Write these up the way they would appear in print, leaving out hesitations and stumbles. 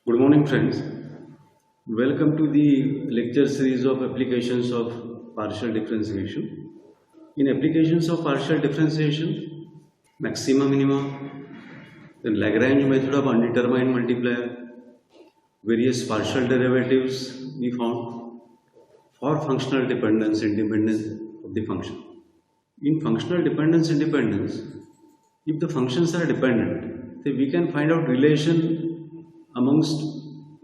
Good morning, friends. Welcome to the lecture series of applications of partial differentiation. In applications of partial differentiation, maxima, minima, then Lagrange method of undetermined multiplier, various partial derivatives we found for functional dependence independence of the function. In functional dependence independence, if the functions are dependent, then we can find out relation amongst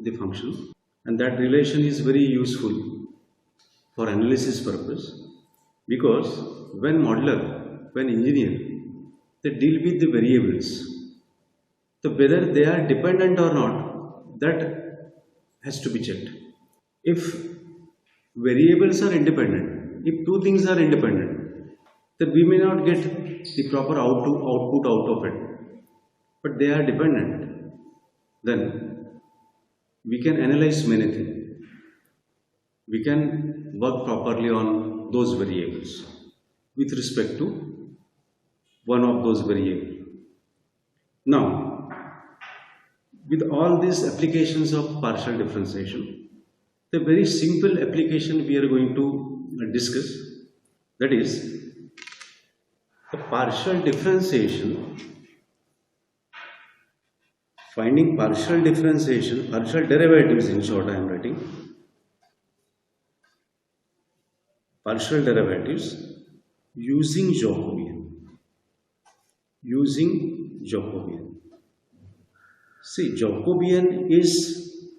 the function, and that relation is very useful for analysis purpose because when engineer, they deal with the variables. So whether they are dependent or not, that has to be checked. If variables are independent, if two things are independent, then we may not get the proper output out of it. But they are dependent, then we can analyze many things. We can work properly on those variables with respect to one of those variables. Now, with all these applications of partial differentiation, the very simple application we are going to discuss, that is the partial differentiation, finding partial differentiation, partial derivatives in short I am writing, partial derivatives using Jacobian. Using Jacobian. See, Jacobian is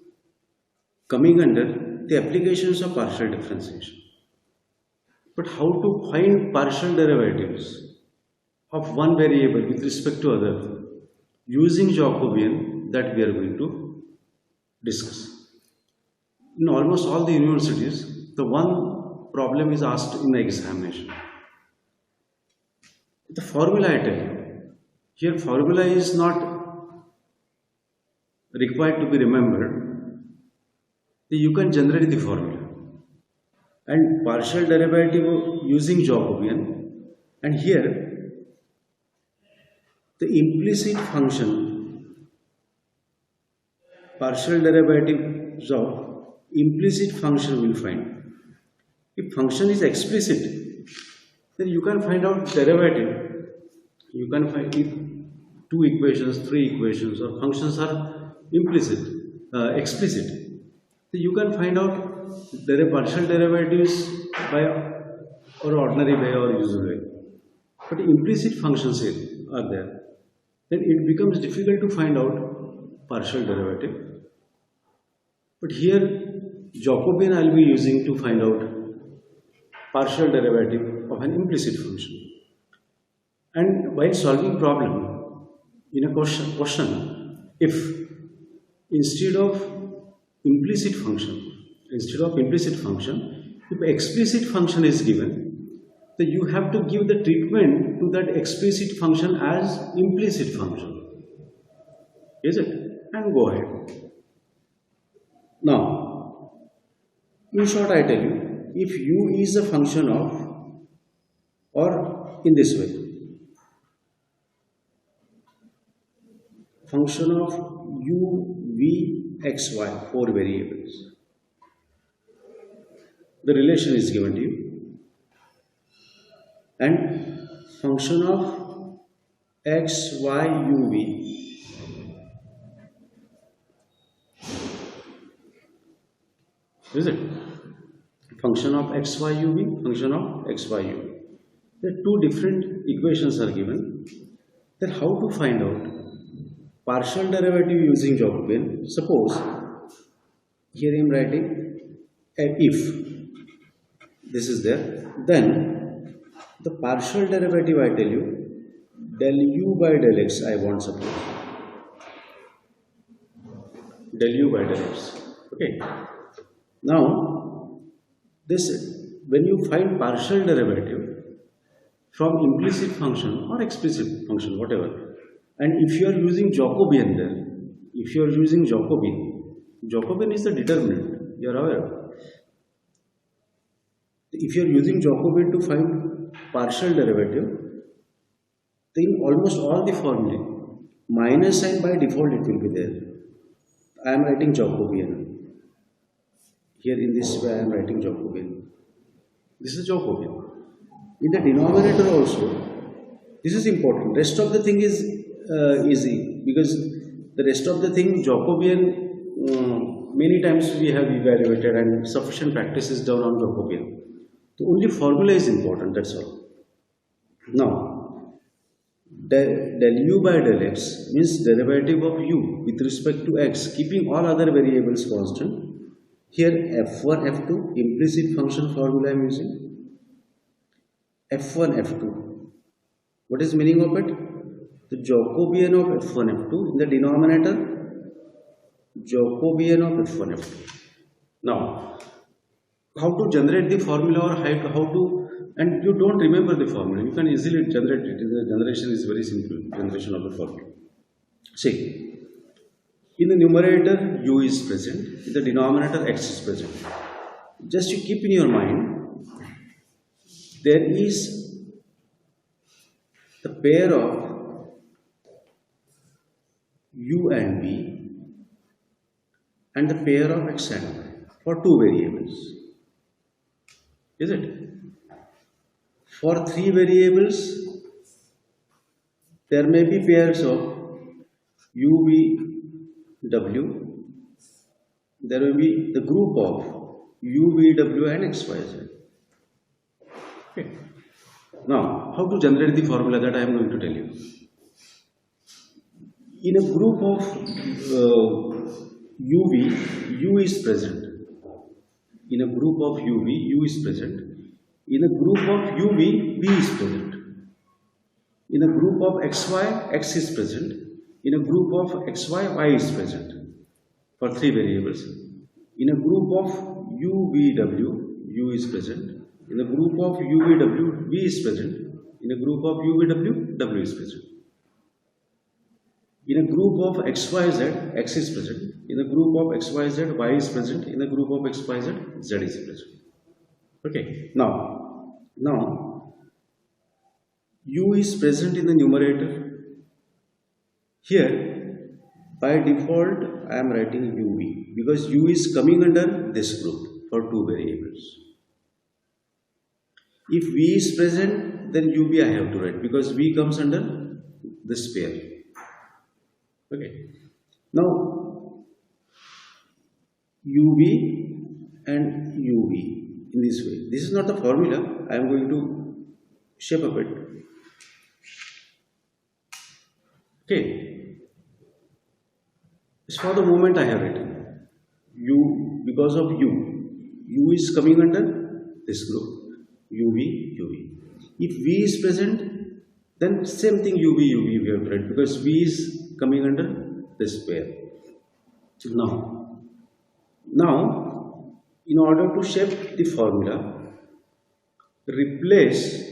coming under the applications of partial differentiation. But how to find partial derivatives of one variable with respect to other using Jacobian, that we are going to discuss. In almost all the universities, the one problem is asked in the examination. The formula I tell you, here formula is not required to be remembered. You can generate the formula. And partial derivative using Jacobian, and here the implicit function, partial derivatives of implicit function will find. If function is explicit, then you can find out derivative. You can find if two equations, three equations, or functions are explicit. So you can find out there are partial derivatives by or ordinary way or usual way. But implicit functions are there. Then it becomes difficult to find out partial derivative. But here Jacobian I will be using to find out partial derivative of an implicit function. And while solving problem in a question, if instead of implicit function, if explicit function is given, then you have to give the treatment to that explicit function as implicit function. Is it? And go ahead. Now, in short I tell you, if u is a function of, or in this way, function of u, v, x, y, four variables. The relation is given to you. And function of x, y, u, v. Is it? Function of x, y, u, v, function of x, y, u, v. The two different equations are given. Then how to find out partial derivative using Jacobian? Suppose here I am writing if this is there, then the partial derivative I tell you del u by del x I want suppose del u by del x. Okay. Now this, when you find partial derivative from implicit function or explicit function, whatever, and if you are using Jacobian there, if you are using Jacobian is the determinant, you are aware. If you are using Jacobian to find partial derivative, then almost all the formulae, minus sign by default it will be there. I am writing Jacobian. Here in this way I am writing Jacobian. This is Jacobian. In the denominator also, this is important. Rest of the thing is easy because the rest of the thing Jacobian many times we have evaluated and sufficient practice is done on Jacobian. The only formula is important, that's all. Now, del u by del x means derivative of u with respect to x, keeping all other variables constant. Here f1, f2, implicit function formula I am using. f1, f2. What is meaning of it? The Jacobian of f1, f2 in the denominator, Jacobian of f1, f2. Now, how to generate the formula or how to, and you don't remember the formula, you can easily generate it. The generation is very simple, generation of the formula. See, in the numerator u is present, in the denominator x is present. Just you keep in your mind, there is the pair of u and v and the pair of x and y for two variables. Is it? For three variables, there may be pairs of u, v, w. There will be the group of u, v, w and x, y, z. Okay. Now, how to generate the formula that I am going to tell you. In a group of uv, u is present. In a group of uv, u is present. In a group of uv, v is present. In a group of xy, x is present. In a group of xy, y is present. For three variables. In a group of uvw, u is present. In a group of uvw, v is present. In a group of uvw, w is present. In a group of xyz, x is present. In a group of xyz, y is present. In a group of xyz, z is present. Okay. Now, u is present in the numerator. Here, by default, I am writing uv because u is coming under this group for two variables. If v is present, then uv I have to write because v comes under this pair. Okay. Now, uv and uv in this way. This is not the formula. I am going to shape up it. Okay. For the moment I have written u because of u is coming under this group uv, uv. If v is present, then same thing uv, uv we have written because v is coming under this pair. Now, in order to shape the formula, replace.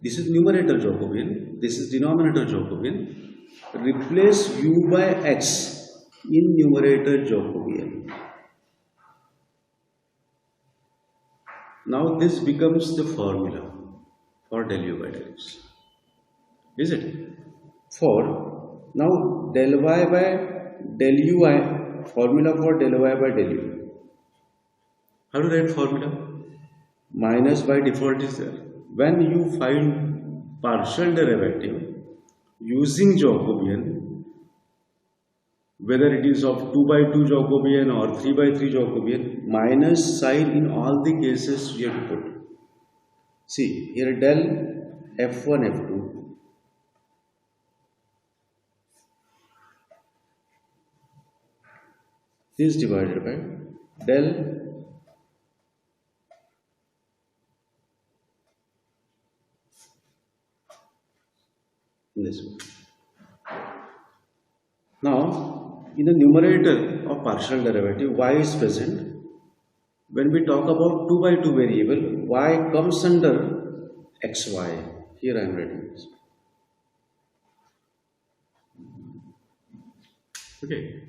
This is numerator Jacobian. This is denominator Jacobian. Replace u by x in numerator Jacobian. Now this becomes the formula for del u by del x. Is it? For now del y by del ui, formula for del y by del u. How to write formula? Minus by default is there. When you find partial derivative using Jacobian, whether it is of 2 by 2 Jacobian or 3 by 3 Jacobian, minus sign in all the cases we have to put. See, here del f1, f2. This is divided by del this way. Now, in the numerator of partial derivative, y is present. When we talk about 2 by 2 variable, y comes under xy. Here I am writing this. Okay.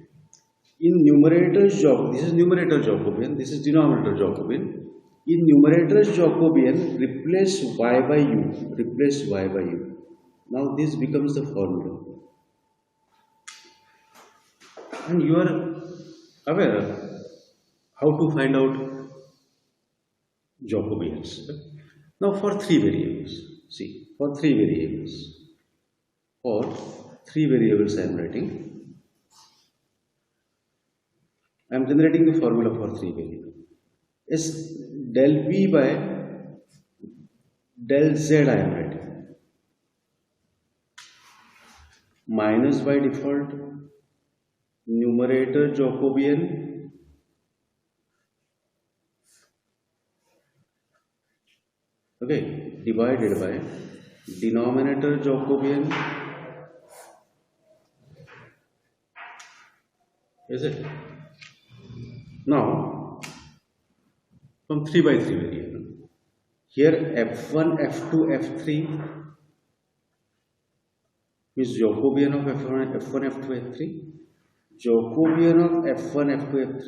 In numerator's Jacobian, this is numerator Jacobian, this is denominator Jacobian. In numerator's Jacobian, replace y by u. Replace y by u. Now this becomes the formula. and you are aware how to find out Jacobians. Now for three variables, see, for three variables I am writing. I am generating the formula for three variables. Is del v by del z I am writing. Minus by default, numerator Jacobian, okay, divided by denominator Jacobian, is it? Now, from 3 by 3 variable, here f1, f2, f3 is Jacobian of f1, f2, f3, Jacobian of f1, f2, f3,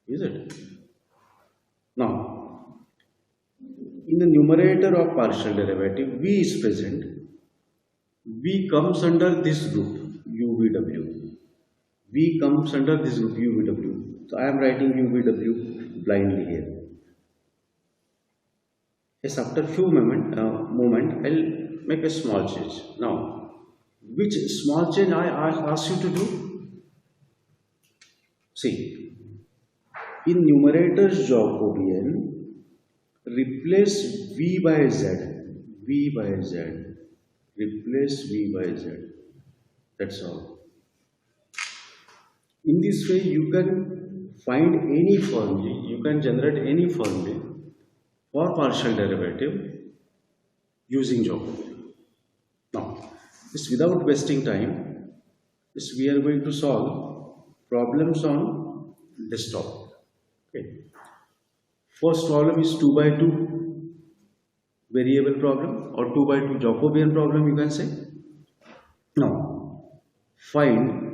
is it? Now, in the numerator of partial derivative, v is present. V comes under this group, UVW. V comes under this group, UVW. So, I am writing UVW blindly here. Yes, after few moment, I'll make a small change. Now, which small change I ask you to do? See, in numerator's Jacobian, replace V by Z. V by Z. Replace V by Z. That's all. In this way, you can find any formula, you can generate any formula for partial derivative using Jacobian. Now, this without wasting time, this we are going to solve problems on desktop. Okay. First problem is 2 by 2 variable problem or 2 by 2 Jacobian problem, you can say. Now, find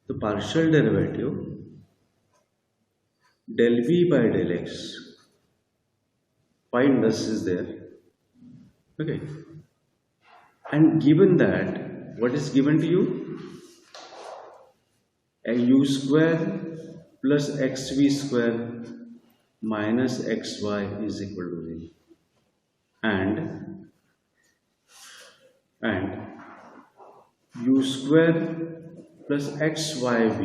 the partial derivative del v by del x. Find this is there. Okay. And given that, what is given to you? A u square plus xv square minus xy is equal to 0. And u square plus xyv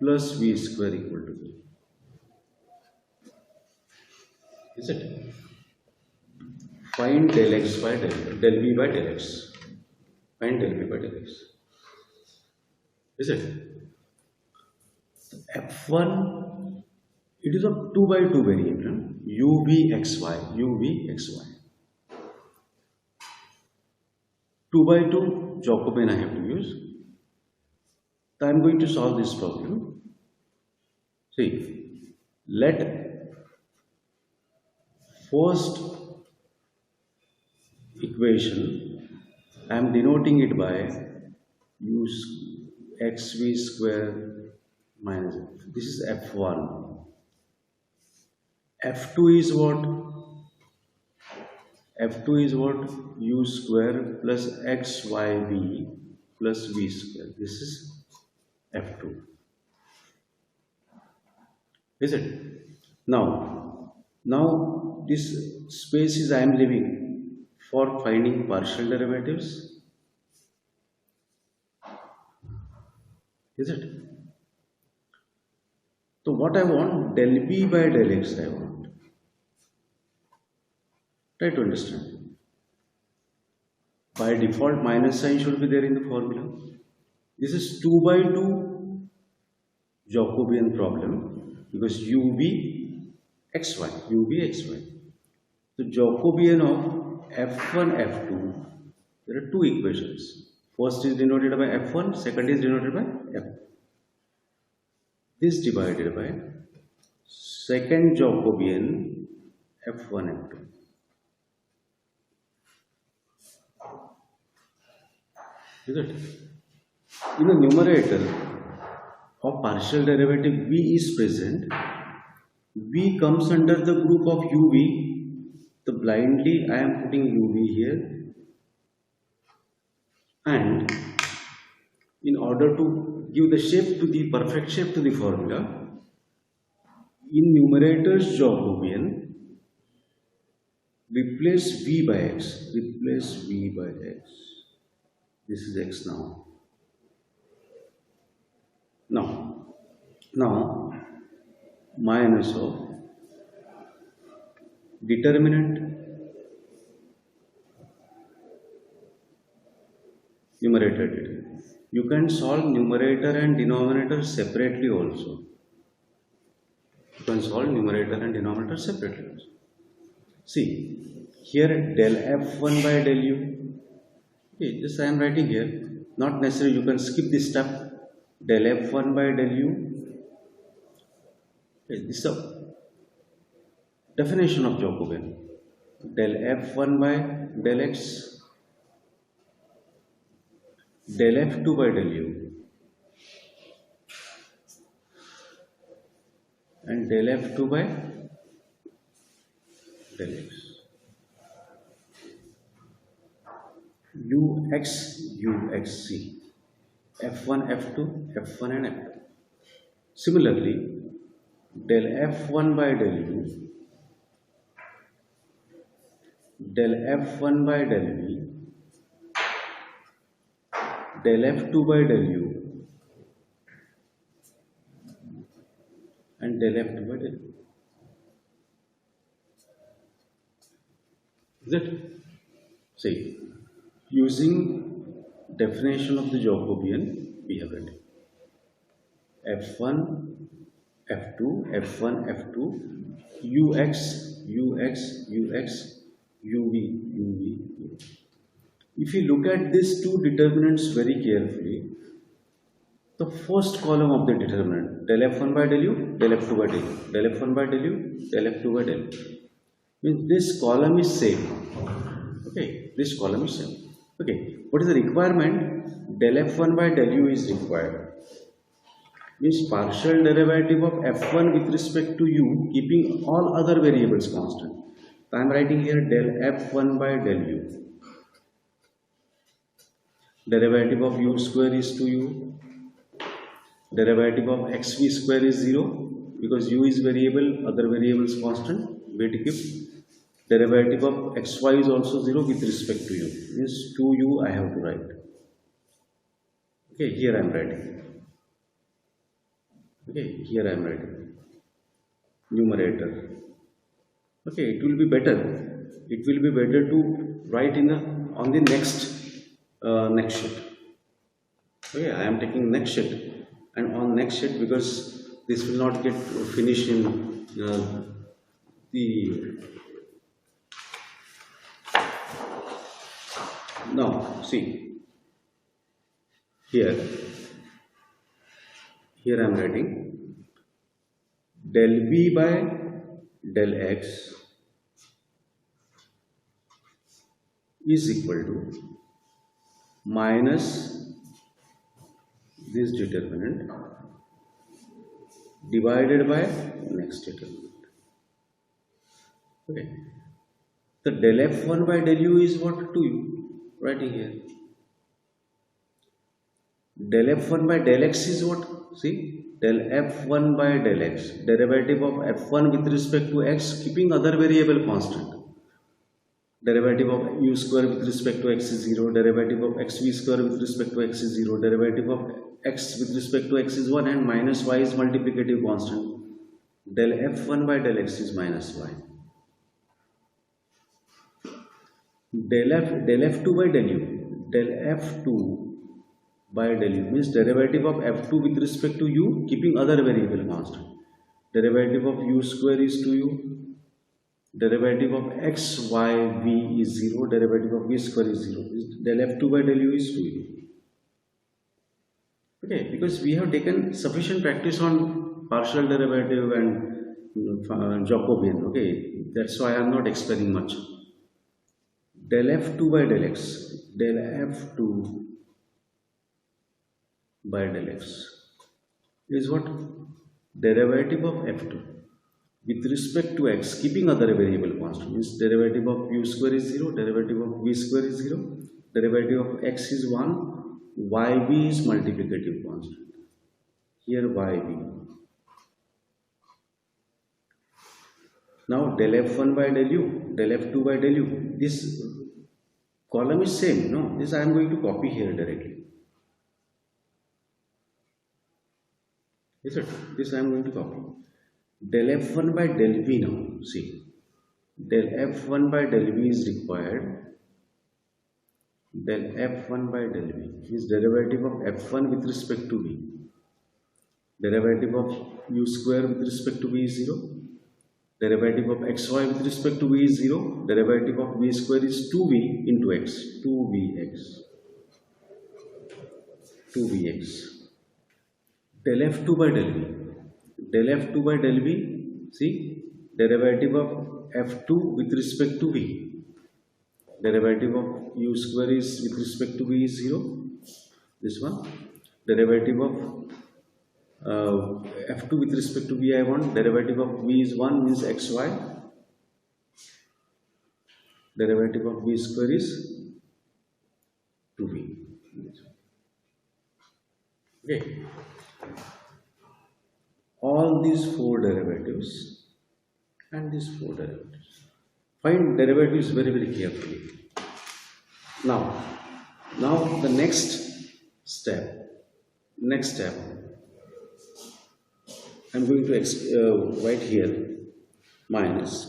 plus v square equal to 0. Is it? Find del x by del v by del x. Find del v by del x. Is it? F1, it is a 2 by 2 variable, UVXY. 2 by 2 Jacobian I have to use. So I am going to solve this problem. See, let first equation, I am denoting it by xv square minus this is f1. f2 is what? f2 is what? u square plus xyv plus v square. This is f2. Is it? Now this space is I am leaving for finding partial derivatives. Is it? So what I want? Del v by del x I want. Try to understand. By default, minus sign should be there in the formula. This is 2 by 2 Jacobian problem because UV XY. So Jacobian of F1, F2, there are two equations. First is denoted by F1, second is denoted by F. This divided by second Jacobian F1, F2. Is it? In the numerator of partial derivative v is present. V comes under the group of uv. So blindly I am putting uv here. And in order to give the shape to the perfect shape to the formula, in numerator's Jacobian, replace v by x. Replace v by x. This is x now. Now minus of determinant, numerator determinant. You can solve numerator and denominator separately also. You can solve numerator and denominator separately also. See, here del f1 by del u. Okay, this I am writing here. Not necessary, you can skip this step. Del f1 by del u. Okay, this is the definition of Jacobian. Del f1 by del x. Del f2 by del u. And del f2 by del x. uxc. f1, f2, f1 and f2. Similarly, del f1 by del u, del f1 by del v, del f2 by del u, and del f2 by del u. Is it? See, using definition of the Jacobian, we have written f1, f2, f1, f2, ux, uv. If you look at these two determinants very carefully, the first column of the determinant, del f1 by del u, del f2 by del u, del f1 by del u, del f2 by del u, means this column is same. Okay, this column is same. Okay, what is the requirement? Del f1 by del u is required. Means partial derivative of f1 with respect to u, keeping all other variables constant. So I am writing here del f1 by del u. Derivative of u square is 2u. Derivative of xv square is 0 because u is variable, other variables constant. We to keep. Derivative of xy is also 0 with respect to u. Means 2u I have to write. Okay, here I am writing. Okay, here I am writing. Numerator. Okay, it will be better. It will be better to write in on the next sheet. Okay, I am taking next sheet and on next sheet because this will not get finished in the. Now see here I am writing del b by del x is equal to minus this determinant divided by next determinant. Okay, the del f1 by del u is what? 2u. Writing here. Del f1 by del x is what? See, del f1 by del x, derivative of f1 with respect to x, keeping other variable constant. Derivative of u square with respect to x is 0, derivative of xv square with respect to x is 0, derivative of x with respect to x is 1, and minus y is multiplicative constant. Del f1 by del x is minus y. Del f2 by del u, del f2 by del u means derivative of f2 with respect to u, keeping other variable constant. Derivative of u square is 2u, derivative of x, y, v is 0, derivative of v square is 0. Del f2 by del u is 2u. Okay, because we have taken sufficient practice on partial derivative and Jacobian. Okay, that's why I am not explaining much. Del f2 by del x, del f2 by del x is what? Derivative of f2 with respect to x, keeping other variable constant, means derivative of u square is 0, derivative of v square is 0, derivative of x is 1, yb is multiplicative constant. Here yb. Now del f1 by del u, del f2 by del u. This column is same, no? This I am going to copy here directly. Is it? This I am going to copy. Del f1 by del v now. See. Del f1 by del v is required. Del f1 by del v is derivative of f1 with respect to v. Derivative of u square with respect to v is 0. Derivative of xy with respect to v is 0. Derivative of v square is 2v into x. 2vx. 2vx. Del f2 by del v. Del f2 by del v. See, derivative of f2 with respect to v. Derivative of u square is with respect to v is 0. This one. Derivative of f2 with respect to v I want. Derivative of v is 1 means xy. Derivative of v square is 2v. Okay. All these 4 derivatives and these 4 derivatives. Find derivatives very, very carefully. Now the next step. I am going to write here minus.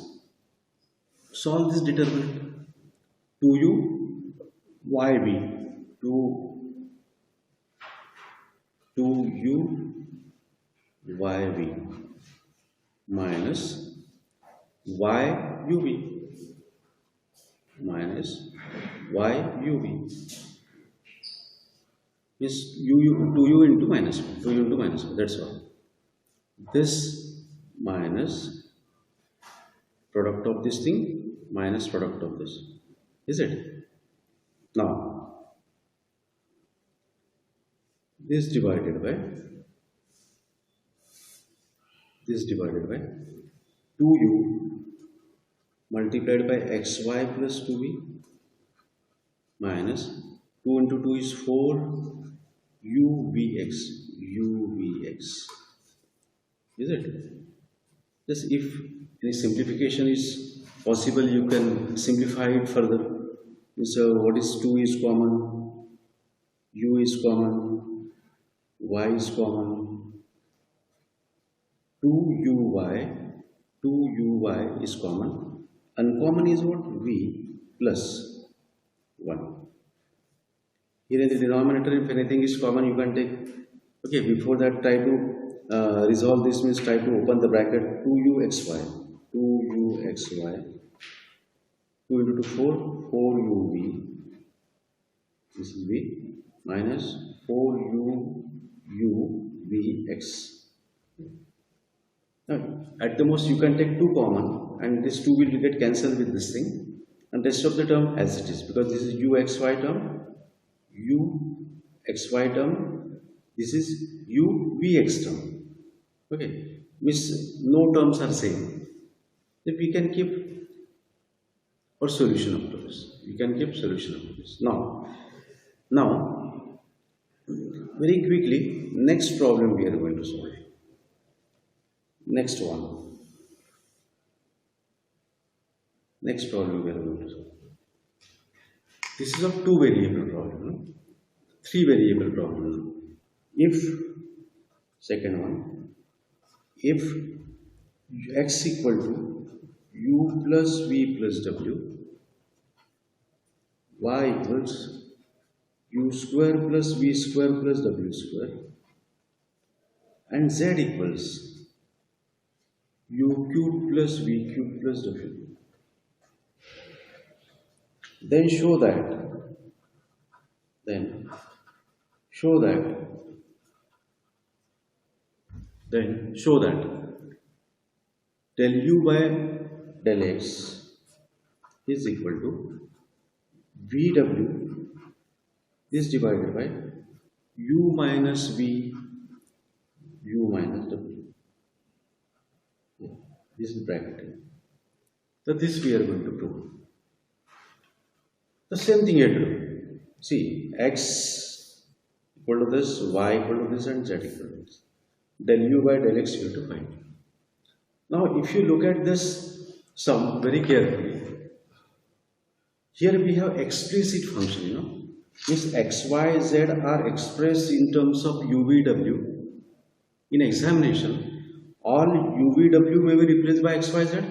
Solve this determinant. 2u yb 2u yb minus yub is 2u into minus 1. 2u into minus 1. That's all. This minus product of this thing minus product of this. Is it? Now, this divided by 2u multiplied by xy plus 2v minus 2 into 2 is 4 uvx. Is it? Just if any simplification is possible, you can simplify it further. So what is 2 is common, u is common, y is common, 2uy is common. Uncommon is what? V plus 1. Here in the denominator, if anything is common, you can take. Okay, before that, try to resolve this, means try to open the bracket 2uxy. 2 into 2 4 4uv. This will be minus 4uvx. Now, at the most, you can take 2 common, and this 2 will get cancelled with this thing, and rest of the term as it is, because this is uxy term, this is uvx term. Okay, means no terms are same. If we can keep our solution up to this. Now, very quickly, next problem we are going to solve. Next problem we are going to solve. This is a 2 variable problem, no? 3 variable problem. If x equal to u plus v plus w, y equals u square plus v square plus w square, and z equals u cube plus v cube plus w, then show that del u by del x is equal to vw is divided by u minus v u minus w. This is bracketing. So this we are going to prove. The same thing here to do. See, x equal to this, y equal to this, and z equal to this. Del u by del x you have to find. Now, if you look at this sum very carefully, here we have explicit function, means x, y, z are expressed in terms of u, v, w. In examination, all u, v, w may be replaced by x, y, z,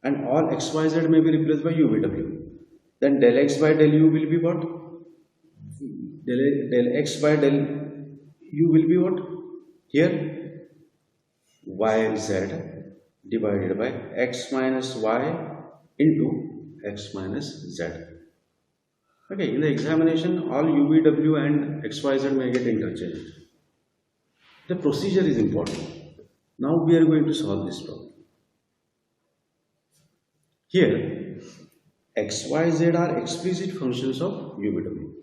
and all x, y, z may be replaced by u, v, w. Then del x by del u will be what? Del x by del u will be what? Here y z divided by x minus y into x minus z. Okay, in the examination, all u, v, w and x, y, z may get interchanged. The procedure is important. Now we are going to solve this problem. Here, x, y, z are explicit functions of u, v, w.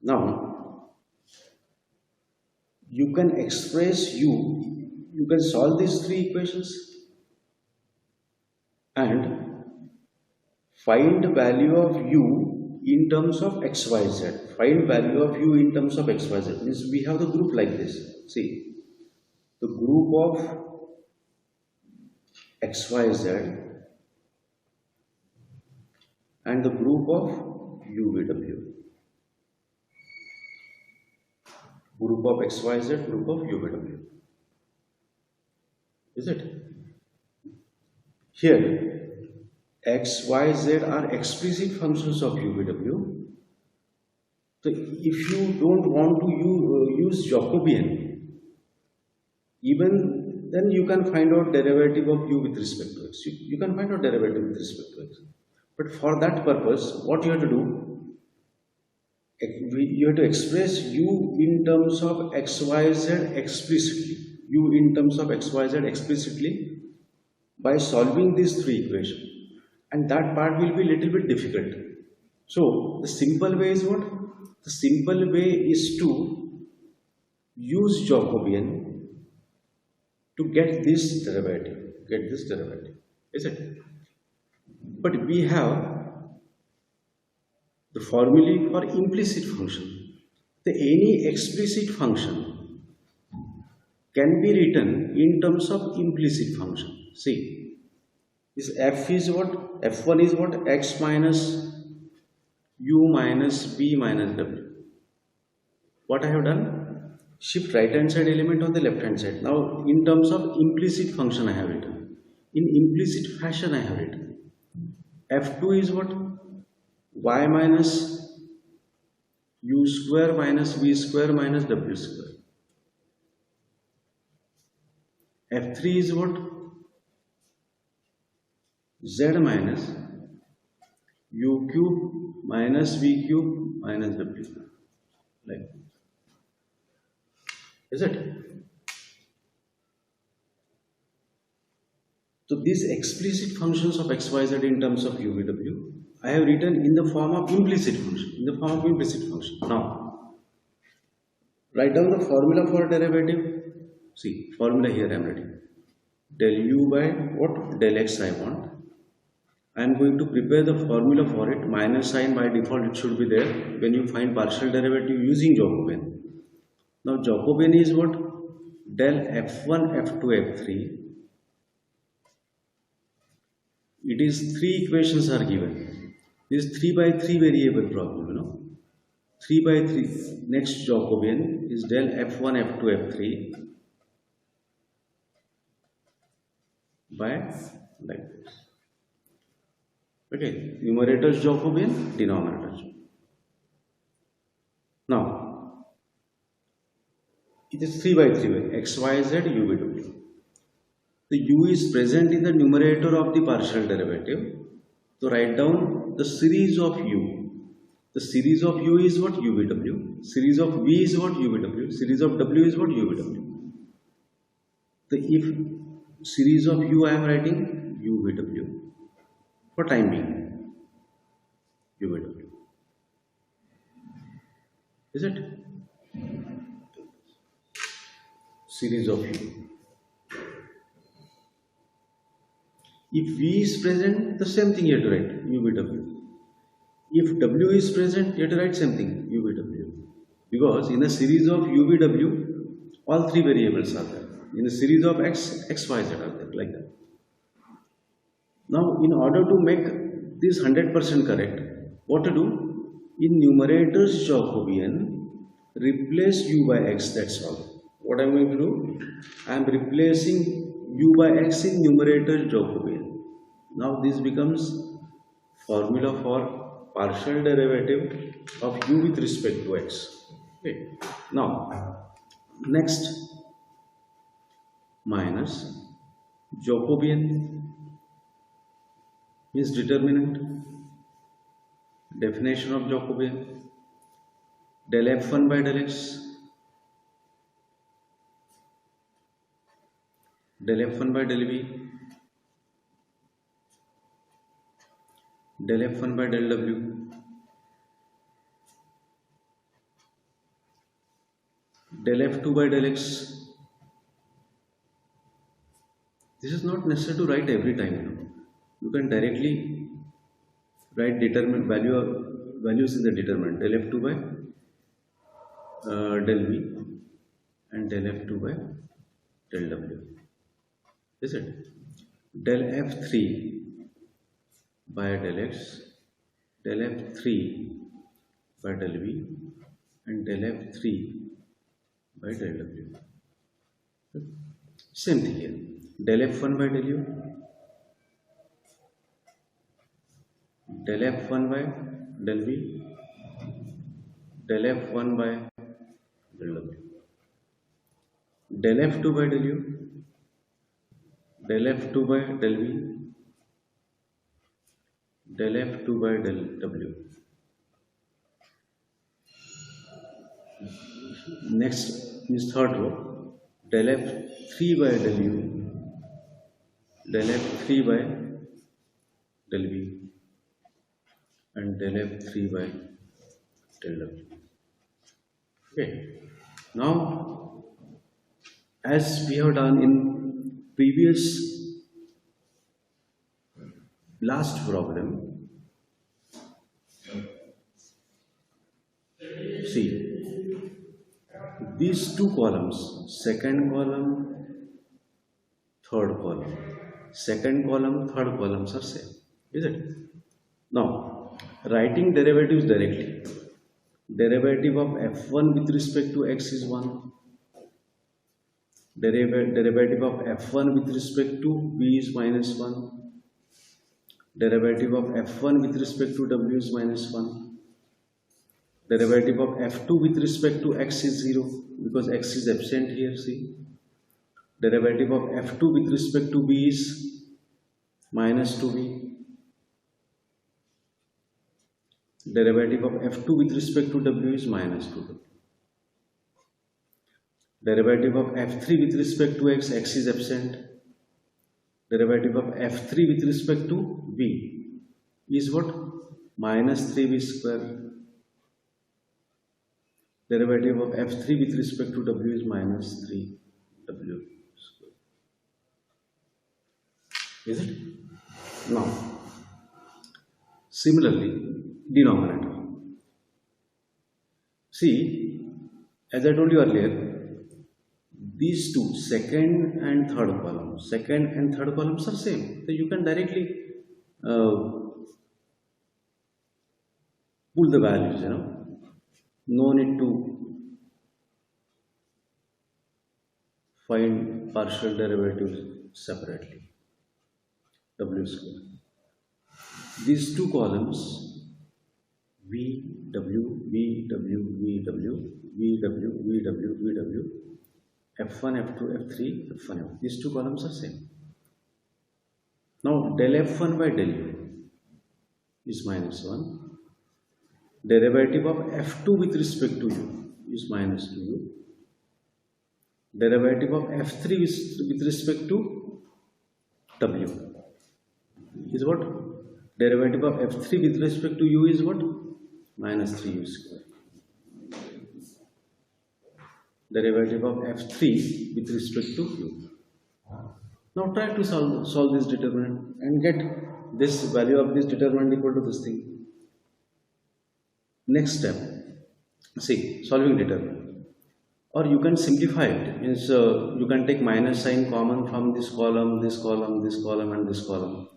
Now, you can express you can solve these three equations and find the value of u in terms of x, y, z. Find value of u in terms of x, y, z. Means we have the group like this. See, the group of x, y, z and the group of u, v, w. Group of x, y, z, group of u, v, w. Is it? Here, x, y, z are explicit functions of u, v, w. So, if you don't want to use Jacobian, even then you can find out derivative of u with respect to x. You can find out derivative with respect to x. But for that purpose, what you have to do? You have to express u in terms of x, y, z explicitly. U in terms of x, y, z explicitly by solving these three equations. And that part will be a little bit difficult. So, the simple way is what? The simple way is to use Jacobian to get this derivative. Is it? But we have the formulae for implicit function. Any explicit function can be written in terms of implicit function. See, this f is what? F1 is what? X minus u minus b minus w. What I have done? Shift right hand side element on the left hand side. Now, in terms of implicit function I have written. In implicit fashion I have written. F2 is what? Y minus u square minus v square minus w square. F3 is what? Z minus u cube minus v cube minus w square. Like, is it? So these explicit functions of x, y, z in terms of u, v, w, I have written in the form of implicit function. Now, write down the formula for derivative. See, formula here I am writing. Del u by what? Del x I want. I am going to prepare the formula for it. Minus sign by default it should be there when you find partial derivative using Jacobian. Now, Jacobian is what? Del f1, f2, f3. It is three equations are given. This is 3 by 3 variable problem, 3 by 3. Next Jacobian is del f1, f2, f3 by like this. Okay, numerator is Jacobian, denominator. Now, it is 3 by 3 way, x, y, z, u, v, w. The u is present in the numerator of the partial derivative. So, write down the series of u. The series of u is what? U, v, w. Series of v is what? U, v, w. Series of w is what? U, v, w. So, if series of u I am writing u, v, w. For time being, u, v, w. Is it? Series of u. If v is present, the same thing you have to write, u, v, w. If W is present, you have to write same thing, UVW. Because in a series of UVW, all three variables are there. In a series of X, X, Y, Z are there, like that. Now, in order to make this 100% correct, what to do? In numerator's Jacobian, replace U by X, that's all. What I am going to do? I am replacing U by X in numerator's Jacobian. Now, this becomes formula for partial derivative of U with respect to X. Okay. Now, next, minus Jacobian means determinant. Definition of Jacobian: del f1 by del x, del f1 by del v, del f1 by del w, del f2 by del x. This is not necessary to write every time. You can directly write determinant values in the determinant, del f2 by del v and del f2 by del w. Is it? Del f3 by del x, del f3 by del v and del f3 by del w. Same thing here. Del f1 by del u, del f1 by del v, del f1 by del w, del f2 by del u, del f2 by del v, del f2 by del w. Next is third row, del f3 by del u, del f3 by del v and del f3 by del w. Okay. Now, as we have done in previous last problem, see these two columns, second column, third column, second column, third columns are same, is it? Now, writing derivatives directly. Derivative of f1 with respect to x is 1. Derivative of f1 with respect to v is minus 1. Derivative of f1 with respect to w is minus 1. Derivative of f2 with respect to x is 0 because x is absent here, see. Derivative of f2 with respect to v is minus 2v. Derivative of f2 with respect to w is minus 2w. Derivative of f3 with respect to x, x is absent. Derivative of f3 with respect to v is what? Minus 3v square. Derivative of f3 with respect to w is minus 3w square. Is it? Now, similarly, denominator. See, as I told you earlier, these two, second and third columns are same. So you can directly pull the values, No need to find partial derivatives separately. W square. These two columns, V, W, V, W, V, W, V, W, V, W, V, W, F1, F2, F3, F1, F1. These two columns are same. Now, del F1 by del U is minus 1. Derivative of F2 with respect to U is minus 2U. Derivative of F3 with respect to W is what? Derivative of F3 with respect to U is what? Minus 3U square. Derivative of F3 with respect to U. Now try to solve this determinant and get this value of this determinant equal to this thing. Next step, see, solving determinant. Or you can simplify it. Means you can take minus sign common from this column, this column, this column, and this column.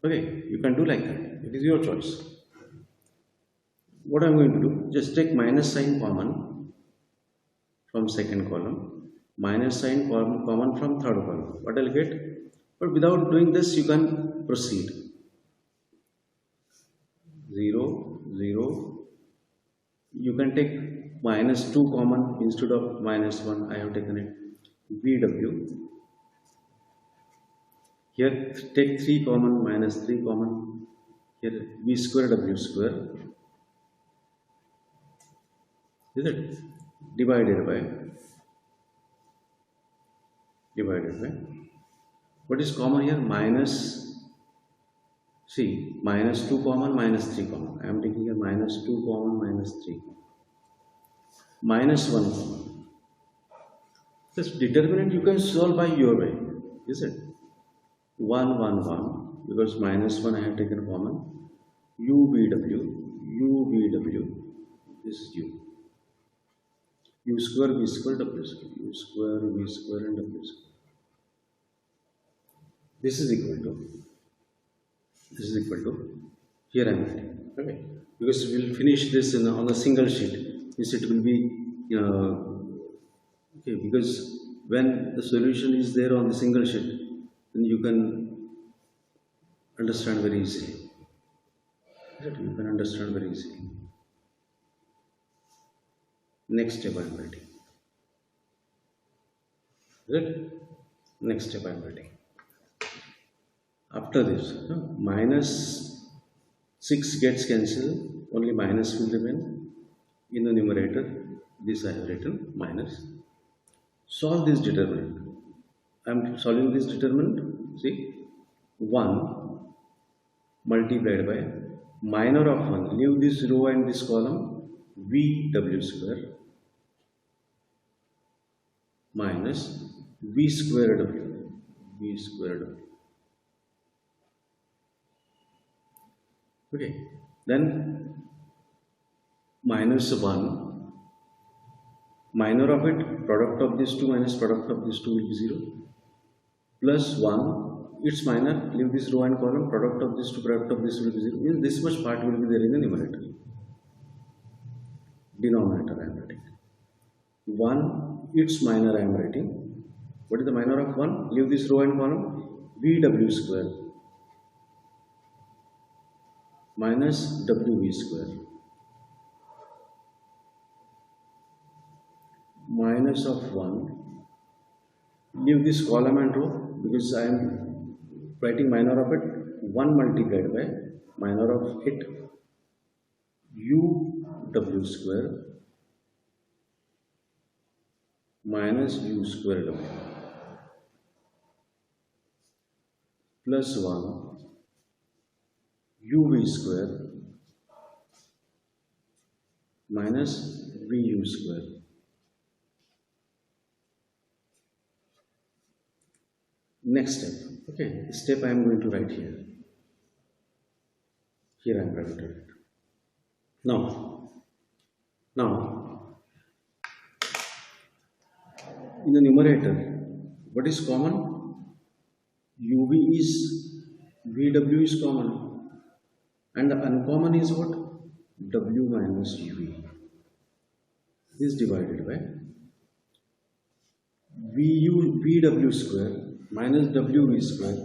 Okay, you can do like that. It is your choice. What I'm going to do, just take minus sign common from second column, minus sign common from third column. What I'll get? But without doing this, you can proceed. 0, 0. You can take minus 2 common instead of minus 1. I have taken it. VW. Here take 3 common, minus 3 common. Here V square W square. Is it? Divided by. What is common here? Minus. See, minus 2 common, minus 3 common. I am taking here minus 2 common, minus 3. Minus 1 common. This determinant you can solve by your way. Is it? 1, 1, 1. Because minus 1 I have taken common. UVW. This is U. U square, V square, W square. U square, V square, and W square. This is equal to, here I am writing, okay, because we will finish this on a single sheet. This it will be, okay, because when the solution is there on the single sheet, then you can understand very easily. Next step I am writing. Next step I am writing. After this, minus 6 gets cancelled, only minus will remain. In the numerator, this I have written minus. Solve this determinant. I am solving this determinant. See, 1 multiplied by minor of 1. Leave this row and this column, VW square minus V square W. Okay, then minus 1, minor of it, product of these two minus product of these two will be 0, plus 1, its minor, leave this row and column, product of this two, product of this will be 0, means this much part will be there in the numerator. Denominator I am writing. 1, its minor I am writing. What is the minor of 1? Leave this row and column, VW square minus WV square minus of 1. Leave this column and row because I am writing minor of it. 1 multiplied by minor of it UW square minus U square W plus 1 UV square minus VU square. Next step. Okay, step I am going to write here. Here I am going to write. Now, in the numerator, what is common? UV is, VW is common. And the uncommon is what? W minus UV is divided by VW square minus WV square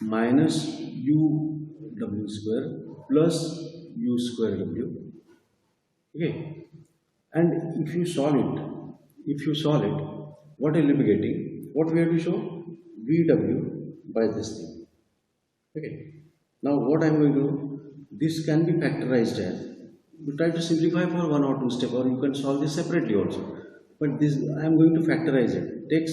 minus UW square plus U square W. Okay. And if you solve it, what will you be getting? What we have to show? VW by this thing. Okay. Now what I am going to do? This can be factorized as. You try to simplify for 1 or 2 steps, or you can solve this separately also. But this I am going to factorize it. Takes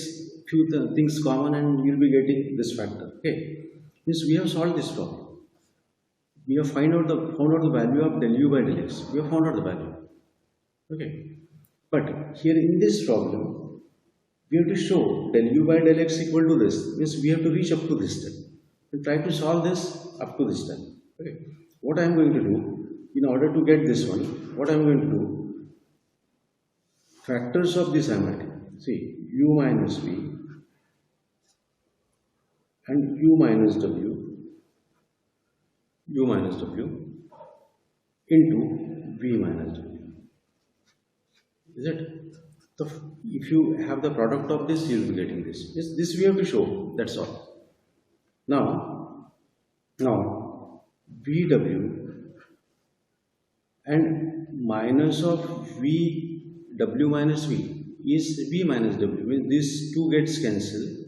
few things common and you will be getting this factor. Okay. Means we have solved this problem. We have found out the value of del U by del X. We have found out the value. Okay. But here in this problem, we have to show del U by del X equal to this. Means we have to reach up to this step. We try to solve this up to this step. Okay. What I am going to do, in order to get this one, what I'm going to do, factors of this I'm writing. See, u minus v and u minus w into v minus w. Is it? So if you have the product of this, you will be getting this. This we have to show. That's all. Now Vw and minus of Vw minus V is V minus W. When these two gets cancelled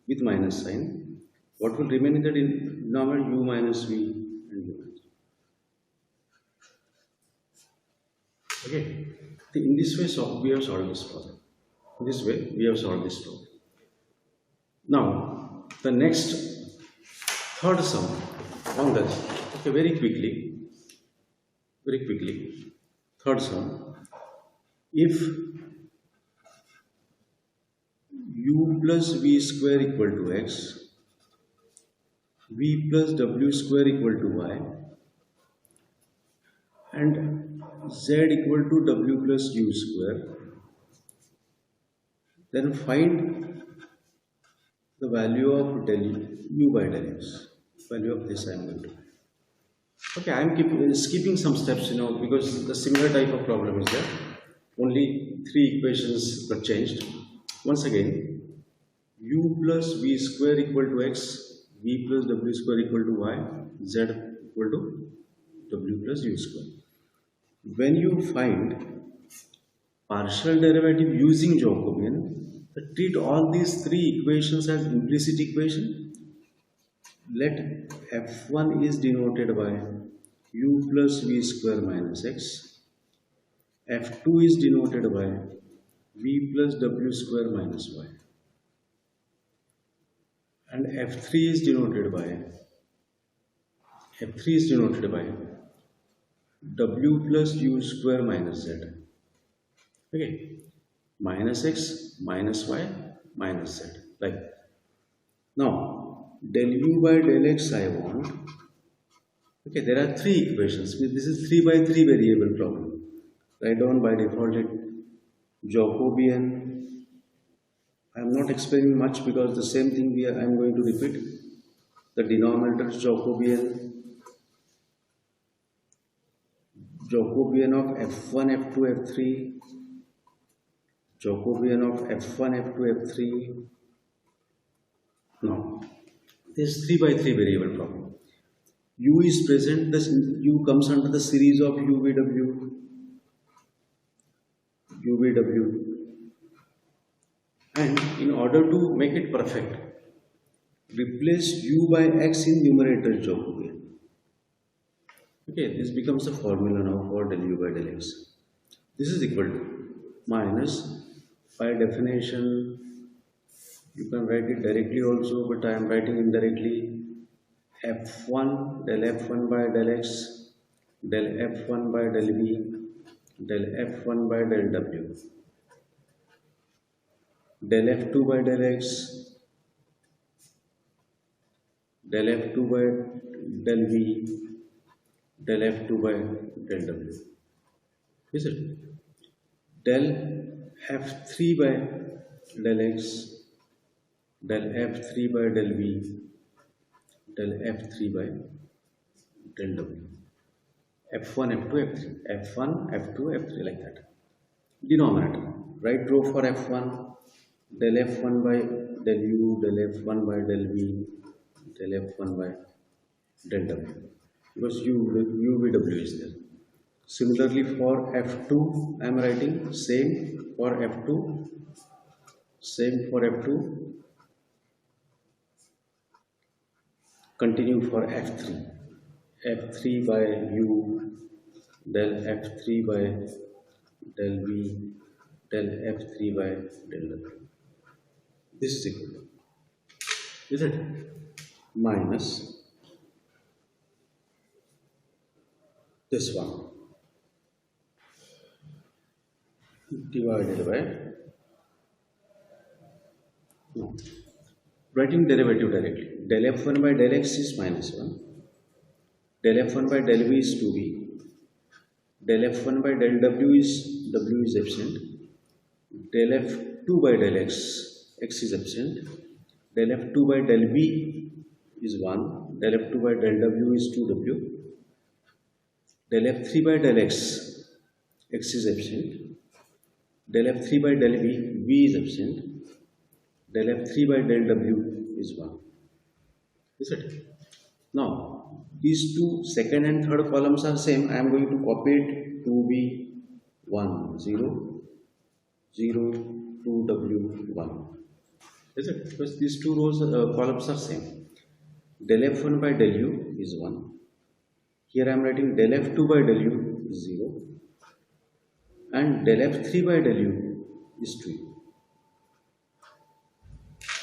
with minus sign, what will remain in the denominator? U minus V and U minus. Okay. In this way, we have solved this problem. In this way, we have solved this problem. Now, the next third sum on that. Okay, very quickly. Third sum. If u plus v square equal to x, v plus w square equal to y, and z equal to w plus u square, then find the value of del u by del x. Value of this I am going to. Okay, I am skipping some steps, because the similar type of problem is there. Only 3 equations were changed. Once again, u plus v square equal to x, v plus w square equal to y, z equal to w plus u square. When you find partial derivative using Jacobian, treat all these 3 equations as implicit equation. Let f1 is denoted by u plus v square minus x, f2 is denoted by v plus w square minus y, and f3 is denoted by w plus u square minus z. Okay, minus x minus y minus z, like now. Del u by del x I want. Okay, there are 3 equations. This is 3 by 3 variable problem. Write down by default it Jacobian. I am not explaining much because the same thing I am going to repeat. The denominator is Jacobian. Jacobian of f1, f2, f3. Jacobian of f1, f2, f3. Now, this 3 by 3 variable problem. U is present, this U comes under the series of UVW, and in order to make it perfect, replace U by X in numerator Jacobian. Okay, this becomes the formula now for del U by del X. This is equal to minus, by definition, you can write it directly also, but I am writing indirectly. F1 del F1 by del X, del F1 by del V, del F1 by del W, del F2 by del X, del F2 by del V, del F2 by del W. Is it? Del F3 by del X, del F3 by del V, del F3 by del W. F1, F2, F3. F1, F2, F3 like that. Denominator. Right row for F1. Del F1 by del U, del F1 by del V, del F1 by del W. Because U V W is there. Similarly for F2, I am writing same for F2. Same for F2. Continue for F3. F3 by U, del F3 by del V, del F3 by del W. This is equal to, is it? Minus this one divided by, no, writing derivative directly. Del F1 by del X is minus 1. Del F1 by del V is 2V. Del f1 by del w is absent. Del f2 by del x is absent. Del f2 by del b is 1. Del f2 by del w is 2w. Del f3 by del x is absent. Del f3 by del v is absent. Del f3 by del w is 1. Is it? Now, these two second and third columns are same. I am going to copy it to be 1, 0, 0, 2w, 1. Is it? Because these two rows columns are same. Del f1 by del u is 1. Here I am writing del f2 by del u is 0. And del f3 by del u is 2.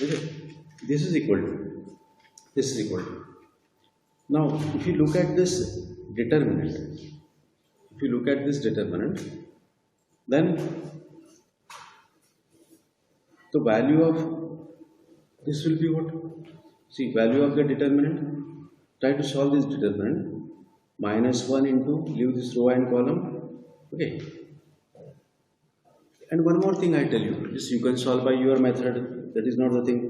Is it? This is equal to. This is equal to. Now, if you look at this determinant, then the value of this will be what? See, value of the determinant. Try to solve this determinant. -1 into, leave this row and column. Okay. And one more thing I tell you, this you can solve by your method. That is not the thing.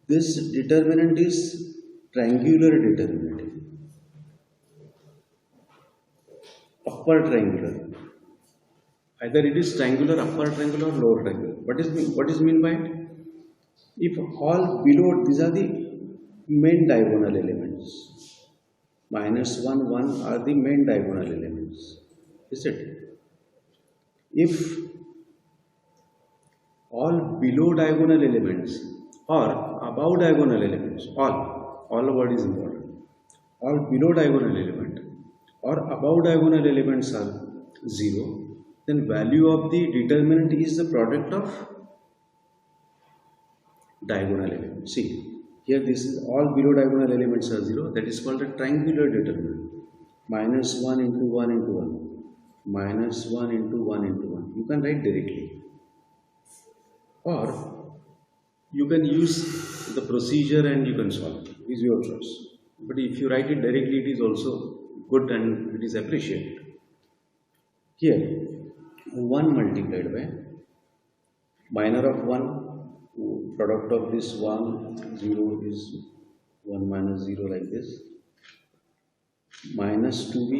This determinant is triangular determinant, upper triangular. Either it is triangular, upper triangular, or lower triangular. What is mean by it? If all below, these are the main diagonal elements. -1, 1 are the main diagonal elements. Is it? If all below diagonal elements or above diagonal elements, all word is important. All below diagonal element or above diagonal elements are 0, then value of the determinant is the product of diagonal elements. See, here this is all below diagonal elements are 0. That is called a triangular determinant. -1 into 1 into 1. -1 into 1 into 1. You can write directly. Or you can use the procedure and you can solve it. It is your choice. But if you write it directly, it is also good and it is appreciated. Here, 1 multiplied by minor of 1, product of this 1, 0 is 1 minus 0 like this. Minus 2b,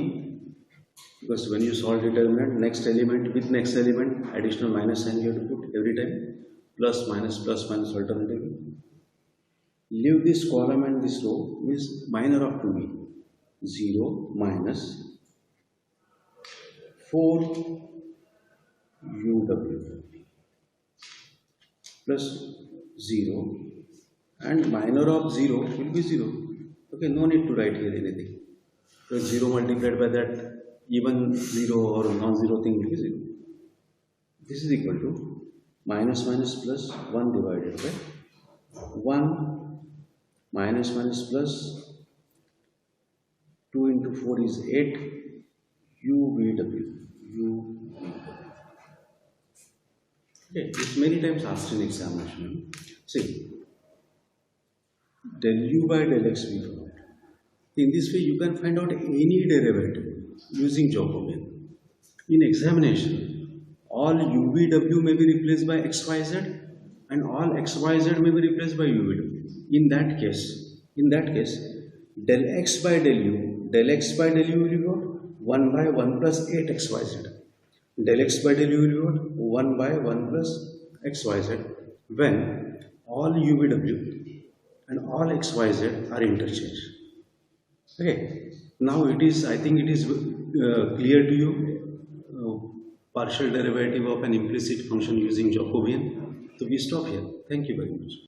because when you solve determinant, next element with next element, additional minus sign you have to put every time. Plus minus alternatively. Leave this column and this row is minor of 2b. 0 minus 4 uw plus 0, and minor of 0 will be 0. Okay, no need to write here anything. So 0 multiplied by that, even 0 or non-zero thing will be 0. This is equal to minus plus 1 divided by 1 minus plus 2 into 4 is 8 UVW. Okay, it's many times asked in examination. See, del u by del x we found. In this way, you can find out any derivative using Jacobian. In examination, all UVW may be replaced by XYZ and all XYZ may be replaced by UVW. In that case, del x by del u will be what? 1 by 1 plus 8 XYZ. Del x by del u will be what? 1 by 1 plus XYZ when all UVW and all XYZ are interchanged. Okay, now I think it is clear to you partial derivative of an implicit function using Jacobian. So we stop here. Thank you very much.